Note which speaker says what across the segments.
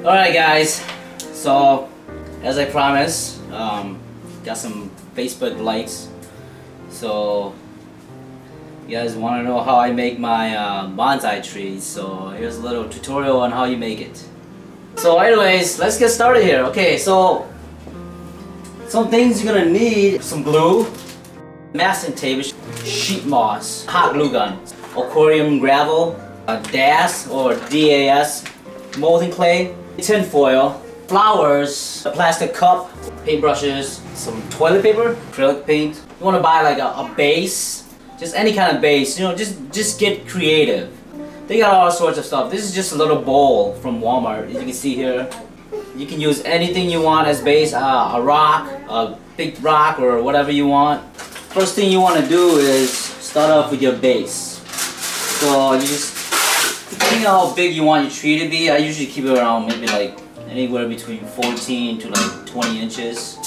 Speaker 1: Alright guys, so as I promised, got some Facebook likes. So you guys want to know how I make my bonsai trees, so here's a little tutorial on how you make it. So anyways, let's get started here. Okay, so some things you're gonna need: some glue, masking tape, sheet moss, hot glue gun, Aquarium Gravel, DAS or DAS, molding clay, tinfoil, flowers, a plastic cup, paintbrushes, some toilet paper, acrylic paint. You want to buy like a base, just any kind of base, you know, just get creative. They got all sorts of stuff. This is just a little bowl from Walmart, as you can see here. You can use anything you want as base, a rock, a big rock, or whatever you want. First thing you want to do is start off with your base. So you just, depending on how big you want your tree to be, I usually keep it around maybe like anywhere between 14 to like 20 inches.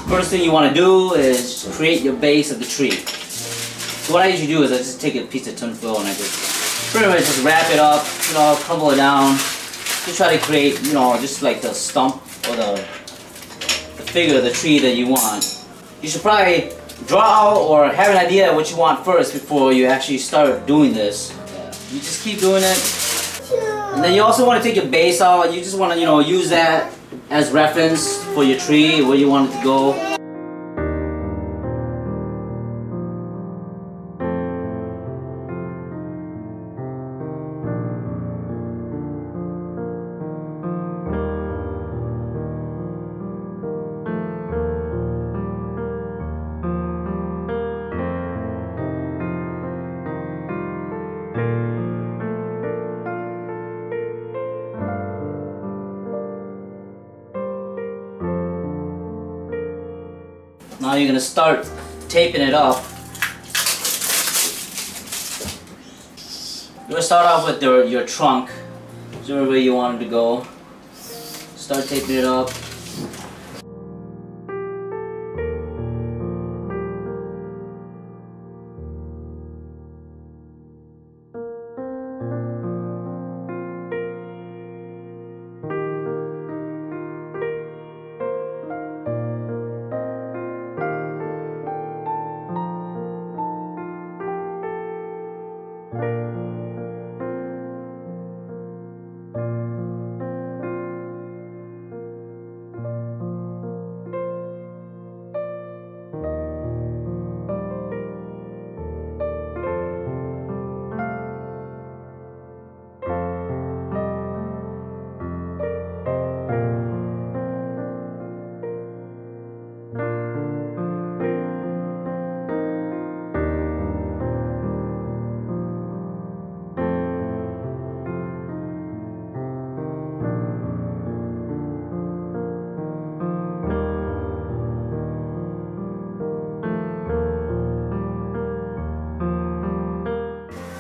Speaker 1: First thing you want to do is create your base of the tree. So what I usually do is I just take a piece of tinfoil and I just pretty much just wrap it up, you know, crumble it down. To try to create, you know, just like the stump or the figure of the tree that you want. You should probably draw or have an idea of what you want first before you actually start doing this. You just keep doing it. And then you also want to take your base out. You just want to, you know, use that as reference for your tree, where you want it to go. Now you're going to start taping it up. You're going to start off with your trunk, whichever way you want it to go. Start taping it up.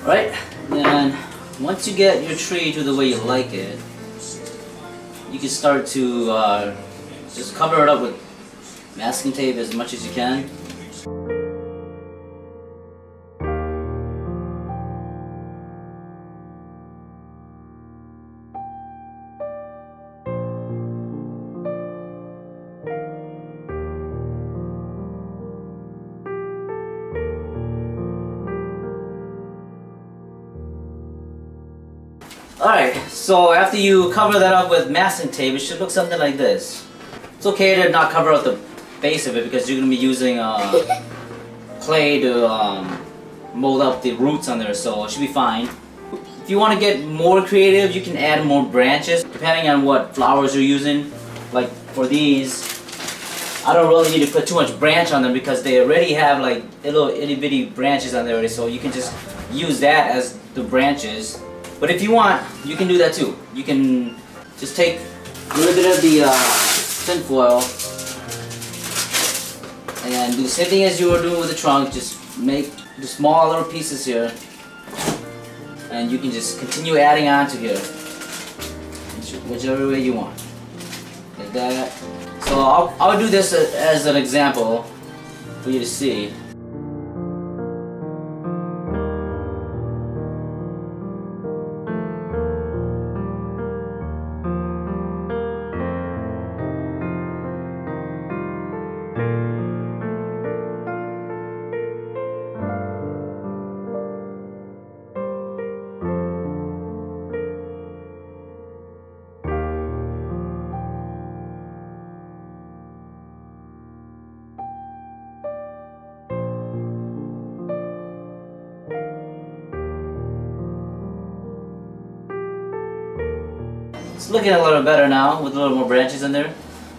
Speaker 1: Right, and once you get your tree to the way you like it, you can start to just cover it up with masking tape as much as you can. Alright, so after you cover that up with masking tape, it should look something like this. It's okay to not cover up the base of it because you're going to be using clay to mold up the roots on there, so it should be fine. If you want to get more creative, you can add more branches depending on what flowers you're using. Like for these, I don't really need to put too much branch on them because they already have like little itty bitty branches on there already, so you can just use that as the branches. But if you want, you can do that too. You can just take a little bit of the tinfoil and do the same thing as you were doing with the trunk. Just make the small little pieces here, and you can just continue adding on to here, whichever way you want, like that. So I'll do this as an example for you to see. It's looking a little better now with a little more branches in there.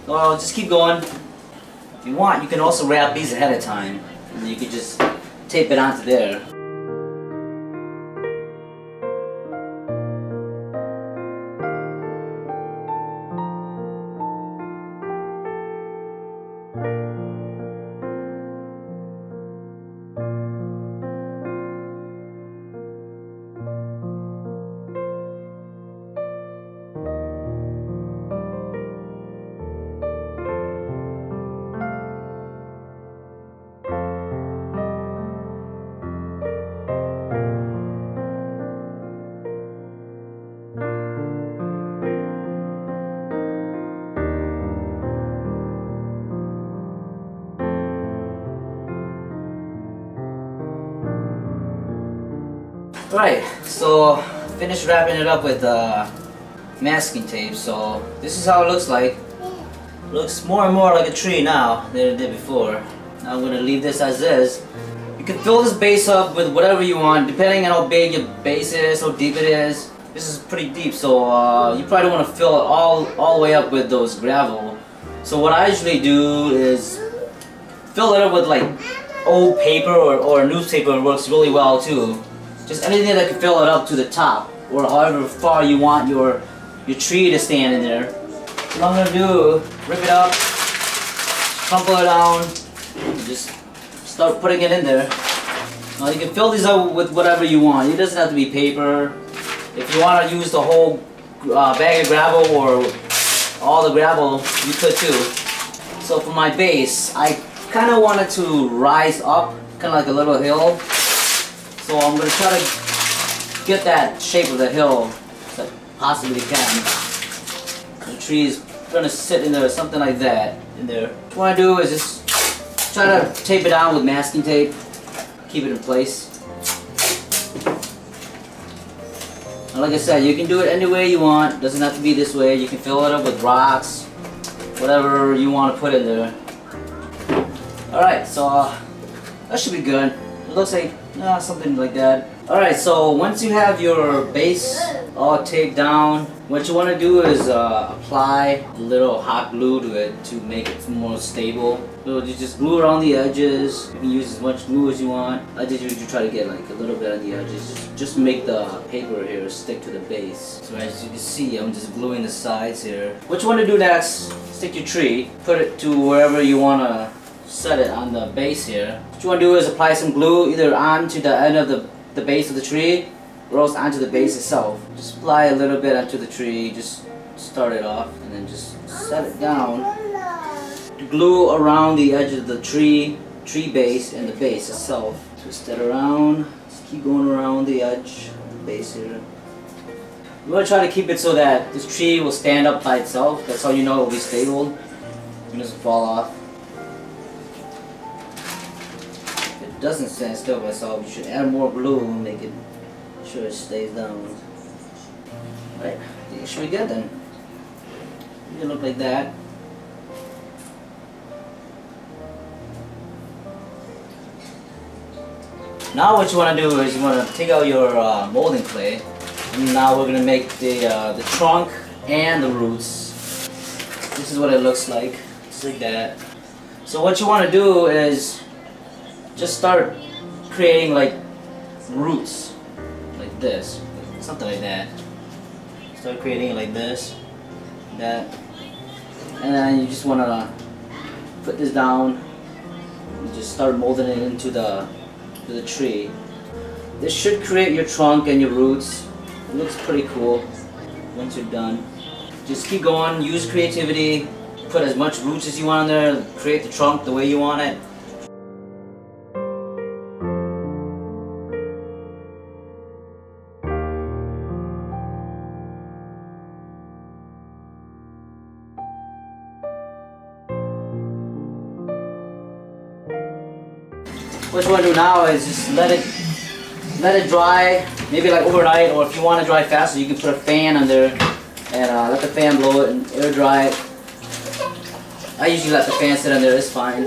Speaker 1: So just keep going. If you want, you can also wrap these ahead of time. And you can just tape it onto there. Alright, so finished wrapping it up with masking tape. So this is how it looks like. Looks more and more like a tree now than it did before. Now I'm going to leave this as is. You can fill this base up with whatever you want, depending on how big your base is, how deep it is. This is pretty deep, so you probably don't want to fill it all the way up with those gravel. So what I usually do is fill it up with like old paper or newspaper. It works really well too. Just anything that can fill it up to the top, or however far you want your tree to stand in there. What I'm gonna do, rip it up, crumple it down, and just start putting it in there. Now you can fill these up with whatever you want. It doesn't have to be paper. If you want to use the whole bag of gravel or all the gravel, you could too. So for my base, I kind of wanted to rise up, kind of like a little hill. So I'm going to try to get that shape of the hill as I possibly can. The tree is going to sit in there, something like that in there. What I do is just try to tape it down with masking tape, keep it in place. And like I said, you can do it any way you want. It doesn't have to be this way. You can fill it up with rocks, whatever you want to put in there. Alright, so that should be good. It looks like something like that. Alright, so once you have your base all taped down, what you want to do is apply a little hot glue to it to make it more stable. So you just glue around the edges. You can use as much glue as you want. I just usually try to get like a little bit on the edges just to make the paper here stick to the base. So as you can see, I'm just gluing the sides here. What you want to do next, stick your tree, put it to wherever you want to set it on the base here. What you want to do is apply some glue either onto the end of the base of the tree or else onto the base itself. Just apply a little bit onto the tree, just start it off and then just set it down. Glue around the edge of the tree base and the base itself. Twist it around, just keep going around the edge of the base here. You want to try to keep it so that this tree will stand up by itself. That's how you know it will be stable. It doesn't fall off. Doesn't stand still by itself, you should add more glue and make it sure it stays down. Right, it should be good then. You look like that. Now what you want to do is you want to take out your molding clay. And now we're going to make the trunk and the roots. This is what it looks like, just like that. So what you want to do is just start creating like roots, like this, something like that. Start creating it like this, that, and then you just want to put this down and just start molding it into the tree. This should create your trunk and your roots. It looks pretty cool once you're done. Just keep going, use creativity, put as much roots as you want in there, create the trunk the way you want it. What you want to do now is just let it dry, maybe like overnight, or if you want to dry faster, you can put a fan under and let the fan blow it and air dry it. I usually let the fan sit under, it's fine.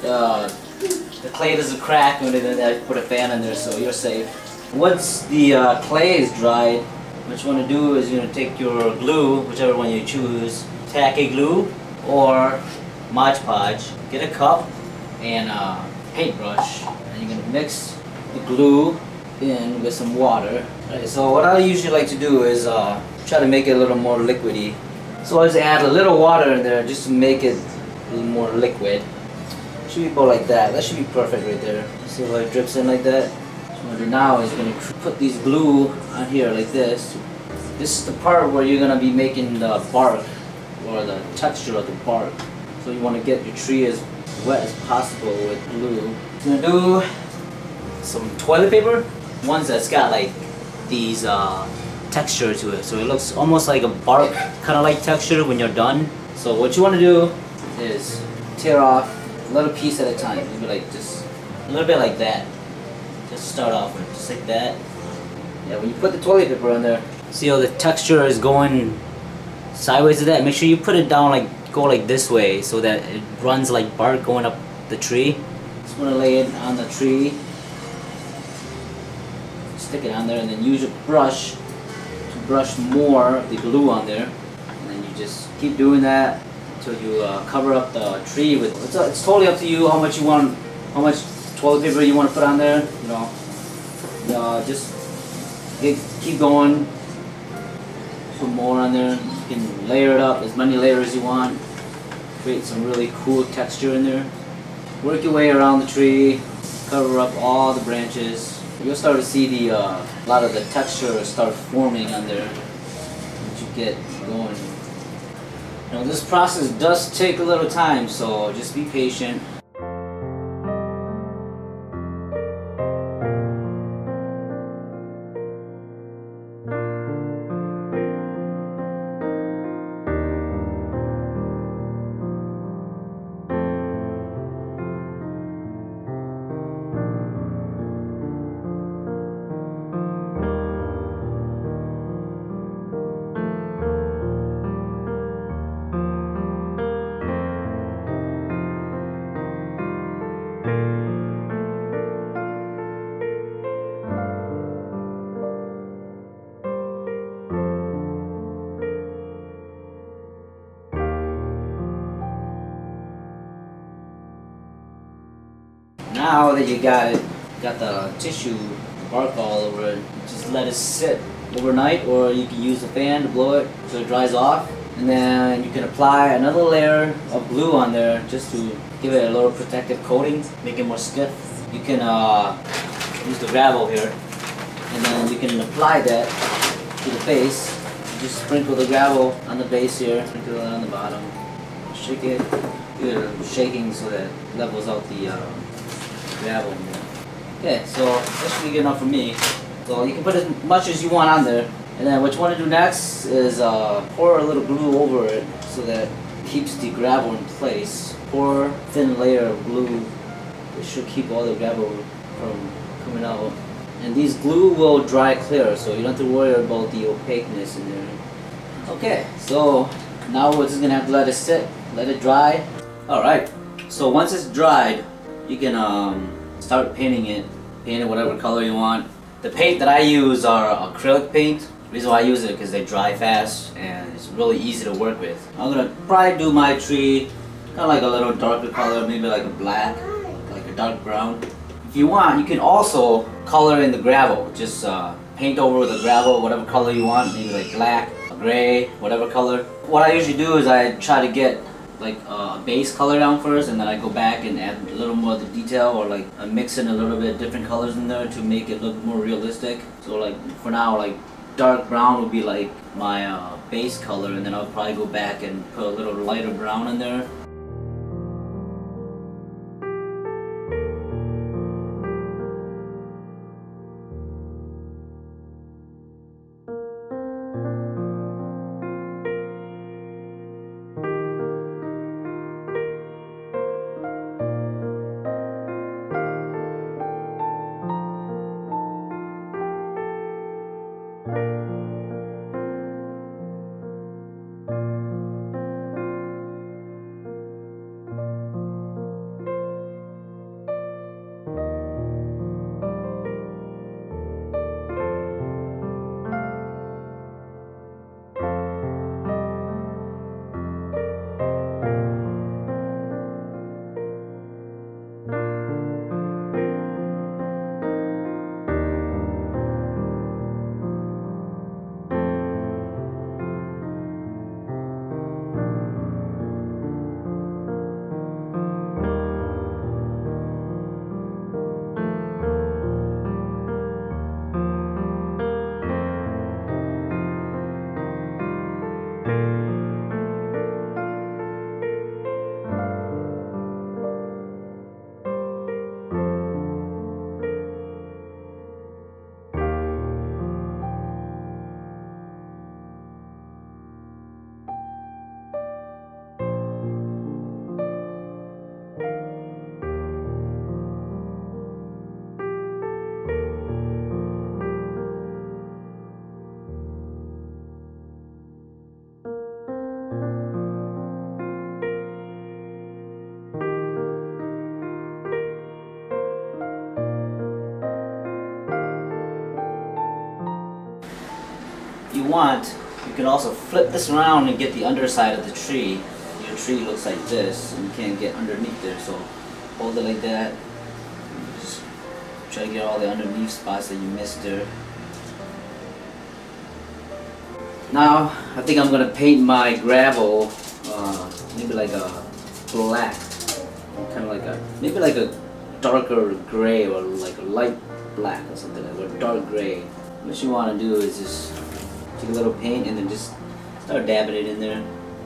Speaker 1: The clay doesn't crack when I put a fan under, so you're safe. Once the clay is dried, what you want to do is you're going to take your glue, whichever one you choose, Tacky glue or Modge Podge. Get a cup and a paintbrush, and you're going to mix the glue in with some water. Right, so what I usually like to do is try to make it a little more liquidy. So I just add a little water in there just to make it a little more liquid. Should be about like that. That should be perfect right there. See how it drips in like that? So what I'm going to do now is going to put these glue on here like this. This is the part where you're going to be making the bark or the texture of the bark. So you want to get your tree as wet as possible with glue. I'm going to do some toilet paper. Ones that's got like these texture to it. So it looks almost like a bark kind of like texture when you're done. So what you want to do is tear off a little piece at a time, maybe like just a little bit like that. Just start off with just like that. Yeah, when you put the toilet paper on there, see how the texture is going sideways to that? Make sure you put it down like, go like this way so that it runs like bark going up the tree. Just want to lay it on the tree. Stick it on there and then use your brush to brush more of the glue on there. And then you just keep doing that until you cover up the tree with. It's totally up to you how much you want, how much toilet paper you want to put on there. You know, just keep going. Put more on there. You can layer it up as many layers as you want. Create some really cool texture in there. Work your way around the tree. Cover up all the branches. You'll start to see a lot of the texture start forming on there once you get going. Now this process does take a little time, so just be patient. Now that you got the tissue bark all over it, just let it sit overnight, or you can use the fan to blow it so it dries off. And then you can apply another layer of glue on there just to give it a little protective coating, make it more stiff. You can use the gravel here, and then you can apply that to the base. Just sprinkle the gravel on the base here, sprinkle it on the bottom, shake it, give it a shaking so that it levels out the gravel. Okay, so that should be good enough for me. So you can put as much as you want on there. And then what you want to do next is pour a little glue over it so that it keeps the gravel in place. Pour a thin layer of glue. It should keep all the gravel from coming out. And these glue will dry clear, so you don't have to worry about the opaqueness in there. Okay, so now we're just going to have to let it sit, let it dry. Alright, so once it's dried, you can start painting it. Paint it whatever color you want. The paint that I use are acrylic paint. The reason why I use it is because they dry fast and it's really easy to work with. I'm gonna probably do my tree kind of like a little darker color, maybe like a black, like a dark brown. If you want, you can also color in the gravel. Just paint over the gravel whatever color you want, maybe like black, gray, whatever color. What I usually do is I try to get like a base color down first, and then I go back and add a little more of the detail, or like I mix in a little bit different colors in there to make it look more realistic. So like for now, like dark brown would be like my base color, and then I'll probably go back and put a little lighter brown in there. want, you can also flip this around and get the underside of the tree. Your tree looks like this, and you can't get underneath there, so hold it like that. Just try to get all the underneath spots that you missed there. Now, I think I'm gonna paint my gravel, maybe like a black, kind of like a, maybe like a darker gray or like a light black or something like that, or dark gray. What you want to do is just take a little paint and then just start dabbing it in there,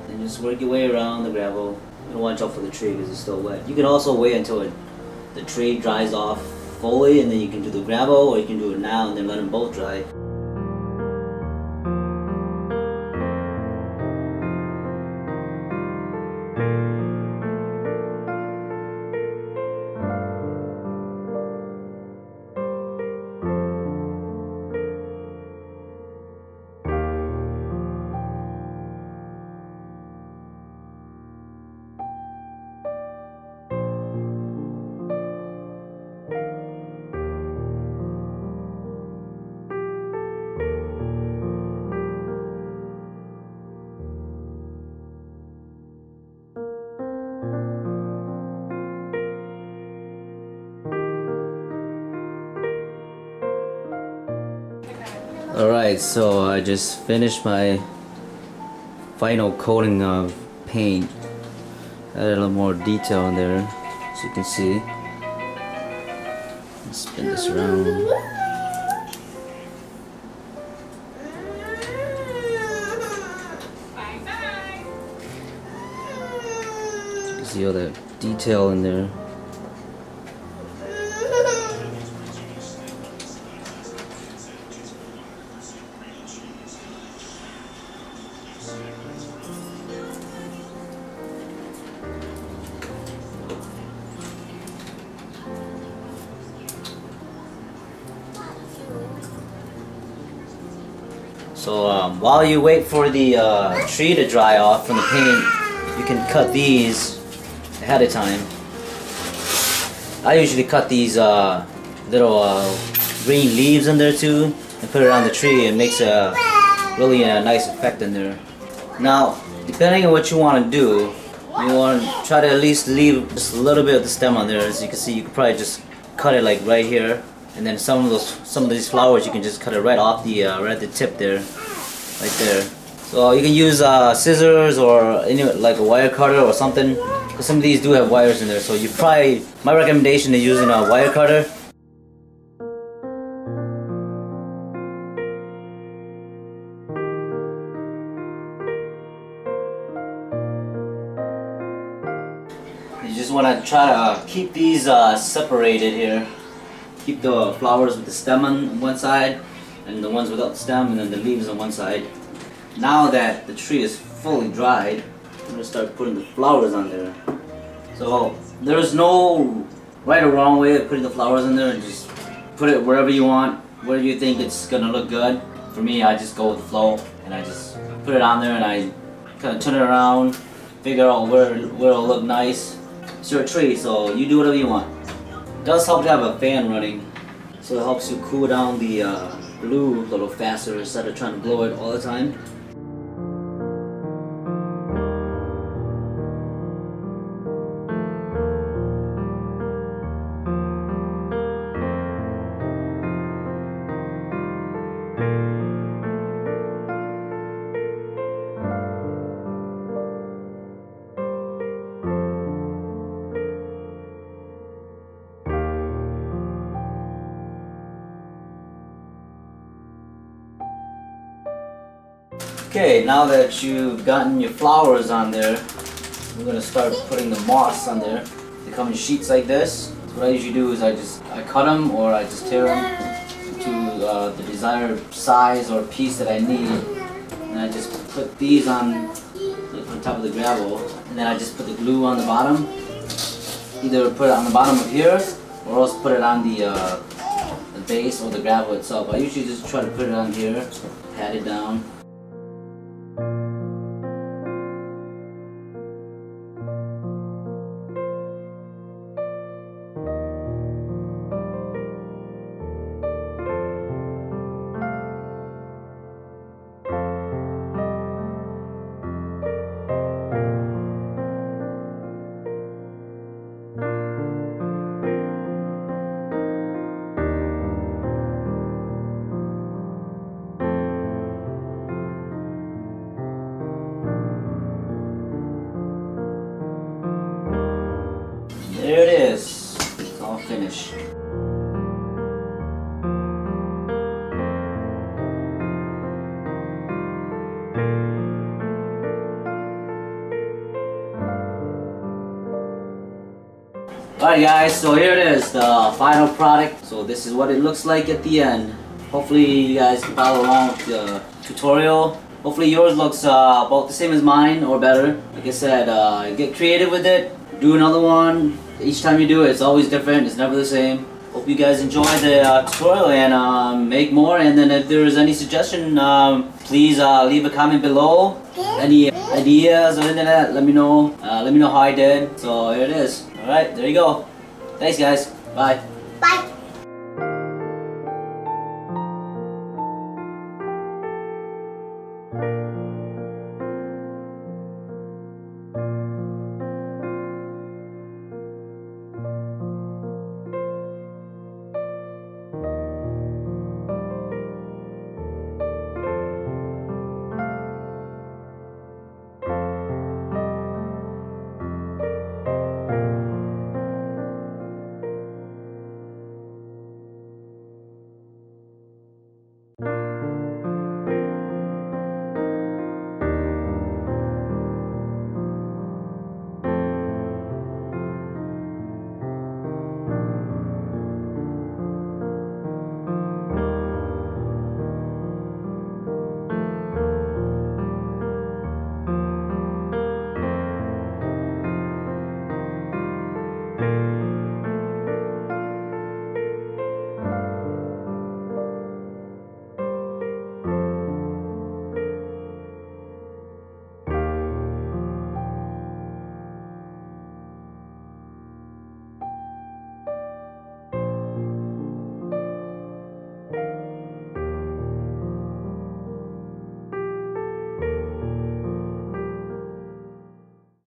Speaker 1: and just work your way around the gravel. You don't watch out for the tree because it's still wet. You can also wait until the tree dries off fully, and then you can do the gravel, or you can do it now and then let them both dry. Alright, so I just finished my final coating of paint. Added a little more detail in there, as you can see. Let's spin this around. You see all that detail in there. So while you wait for the tree to dry off from the paint, you can cut these ahead of time. I usually cut these little green leaves in there too and put it on the tree. It makes a really nice effect in there. Now, depending on what you want to do, you want to try to at least leave just a little bit of the stem on there. As you can see, you could probably just cut it like right here. And then some of these flowers you can just cut it right off the right at the tip there, right there. So you can use scissors or any like a wire cutter or something. Because some of these do have wires in there. So you probably, my recommendation is using a wire cutter. You just want to try to keep these separated here. Keep the flowers with the stem on one side and the ones without the stem, and then the leaves on one side. Now that the tree is fully dried, I'm going to start putting the flowers on there. So there's no right or wrong way of putting the flowers in there. Just put it wherever you want, where you think it's going to look good. For me, I just go with the flow and I just put it on there and I kind of turn it around, figure out where it'll look nice. It's your tree, so you do whatever you want. It does help to have a fan running, so it helps you cool down the glue a little faster instead of trying to blow it all the time. Okay, now that you've gotten your flowers on there, we're going to start putting the moss on there. They come in sheets like this. So what I usually do is I cut them or I just tear them to the desired size or piece that I need. And I just put these on top of the gravel, and then I just put the glue on the bottom. Either put it on the bottom of here or else put it on the base or the gravel itself. I usually just try to put it on here, pat it down. finish. Alright guys, so here it is, the final product. So this is what it looks like at the end. Hopefully you guys can follow along with the tutorial. Hopefully yours looks about the same as mine or better. Like I said, get creative with it. Do another one. Each time you do it, it's always different. It's never the same. Hope you guys enjoy the tutorial and make more. And then if there is any suggestion, please leave a comment below. Any ideas or anything like that, let me know. Let me know how I did. So here it is. Alright, there you go. Thanks guys. Bye.
Speaker 2: Bye.